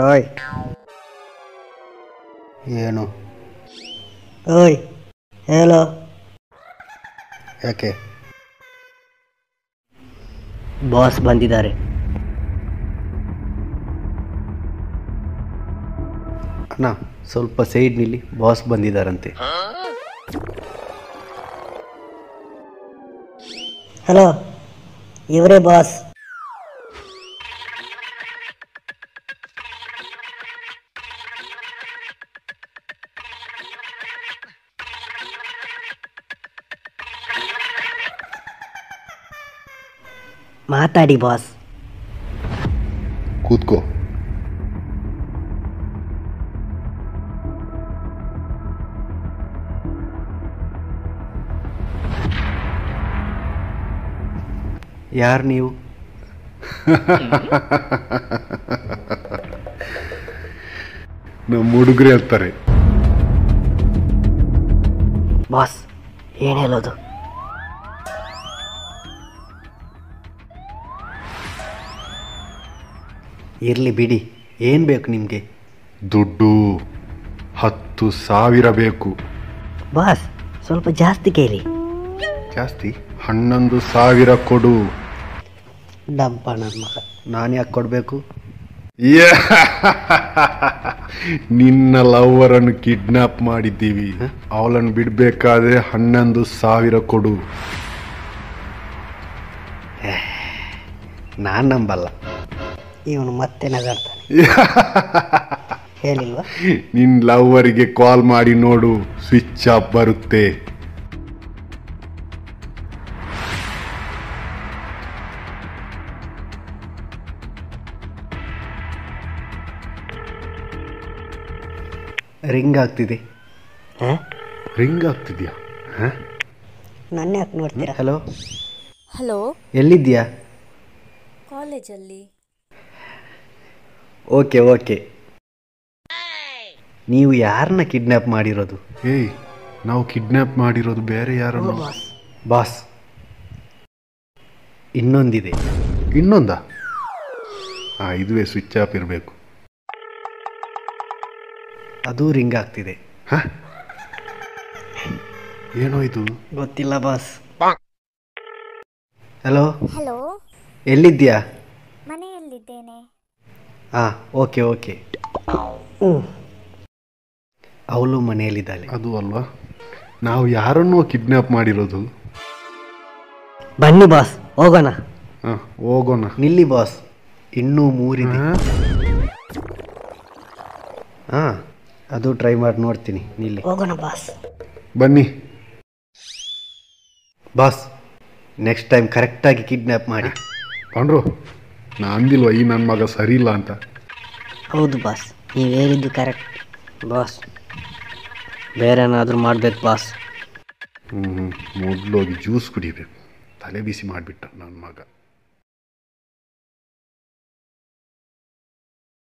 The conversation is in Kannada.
ಓಯ್ ಏನು? ಓಯ್ ಹೇಳೋ. ಯಾಕೆ? ಬಾಸ್ ಬಂದಿದ್ದಾರೆ. ಅಣ್ಣ ಸ್ವಲ್ಪ ಸೈಡ್ ನಿಲ್ಲಿ, ಬಾಸ್ ಬಂದಿದ್ದಾರಂತೆ. ಹಲೋ, ಇವರೇ ಬಾಸ್. ಮಾತಾಡಿ ಬಾಸ್. ಕೂತ್ಕೋ. ಯಾರು ನೀವು? ನಮ್ಮ ಹುಡುಗರು ಹೇಳ್ತಾರೆ. ಬಾಸ್ ಏನು ಹೇಳೋದು? ಇರಲಿ ಬಿಡಿ, ಏನು ಬೇಕು ನಿಮಗೆ? ದುಡ್ಡು 10,000 ಬೇಕು. ಬಾಸ್ ಸ್ವಲ್ಪ ಜಾಸ್ತಿ ಕೇಳಿ. ಜಾಸ್ತಿ? 11,000 ಕೊಡು. ಡಬ್ಬ ನನ್ನ ಮಗ. ನಾನು ಯಾಕೆ ಕೊಡಬೇಕು? ನಿನ್ನ ಲವ್ವರನ್ನು ಕಿಡ್ನಾಪ್ ಮಾಡಿದ್ದೀವಿ, ಅವಳನ್ನು ಬಿಡಬೇಕಾದ್ರೆ 11,000 ಕೊಡು. ನಾನು ನಂಬಲ್ಲ. ಇವನು ಮತ್ತೆ ನಗಾಡ್ತಾನೆ. ಹೇಳಿಲ್ವಾ? ನಿನ್ನ ಲವ್ವರಿಗೆ ಕಾಲ್ ಮಾಡಿ ನೋಡು, ಸ್ವಿಚ್ ಆಫ್ ಬರುತ್ತೆ. ರಿಂಗ್ ಆಗ್ತಿದೆ. ರಿಂಗ್ ಆಗ್ತಿದ್ಯಾ? ನನ್ನ ಯಾಕೆ ನೋಡ್ತೀರಾ? ಹಲೋ ಹಲೋ, ಎಲ್ಲಿದ್ದೀಯಾ? ಕಾಲೇಜಲ್ಲಿ. Okay okay. ನೀವು ಯಾರನ್ನ ಕಿಡ್ನ್ಯಾಪ್ ಮಾಡಿರೋದು? ಏಯ್, ನಾವು ಕಿಡ್ನ್ಯಾಪ್ ಮಾಡಿರೋದು ಬೇರೆ ಯಾರನ್ನು. ಬಾಸ್, ಇನ್ನೊಂದಿದೆ. ಇನ್ನೊಂದಾ? ಇದುವೇ ಸ್ವಿಚ್ ಆಫ್ ಇರಬೇಕು. ಅದು ರಿಂಗ್ ಆಗ್ತಿದೆ. ಏನೋ ಇದು? ಗೊತ್ತಿಲ್ಲ ಬಾಸ್. ಹಲೋ ಹಲೋ, ಎಲ್ಲಿದ್ದೀಯಾ? ಮನೆಯಲ್ಲಿದ್ದೇನೆ. Okay okay. ಅವಳು ಮನೆಯಲ್ಲಿದ್ದಾಳೆ. ಅದು ಅಲ್ವಾ ನಾವು ಯಾರನ್ನೂ ಕಿಡ್ನ್ಯಾಪ್ ಮಾಡಿರೋದು? ಬನ್ನಿ ಬಾಸ್, ಹೋಗೋಣ. ಹೋಗೋಣ. ನಿಲ್ಲಿ ಬಾಸ್, ಇನ್ನೂ 3 ಇದೆ. ಅದು ಟ್ರೈ ಮಾಡಿ ನೋಡ್ತೀನಿ. ನಿಲ್ಲಿ. ಹೋಗೋಣ ಬಾಸ್. ಬನ್ನಿ ಬಾಸ್, ನೆಕ್ಸ್ಟ್ ಟೈಮ್ ಕರೆಕ್ಟಾಗಿ ಕಿಡ್ನ್ಯಾಪ್ ಮಾಡಿ. ಪಾಂಡ್ರು, ನಾ ಅಂದಿಲ್ವ ಈ ನನ್ನ ಮಗ ಸರಿ ಇಲ್ಲ ಅಂತ? ಹೌದು ಬಾಸ್, ನೀವು ಹೇಳಿದ್ದು ಕರೆಕ್ಟ್ ಬಾಸ್. ಬೇರೆ ಏನಾದರೂ ಮಾಡ್ಬೇಕು ಬಾಸ್. ಮೊದಲೋಗಿ ಜ್ಯೂಸ್ ಕುಡಿಬೇಕು. ತಲೆ ಬಿಸಿ ಮಾಡಿಬಿಟ್ಟ ನನ್ನ ಮಗ.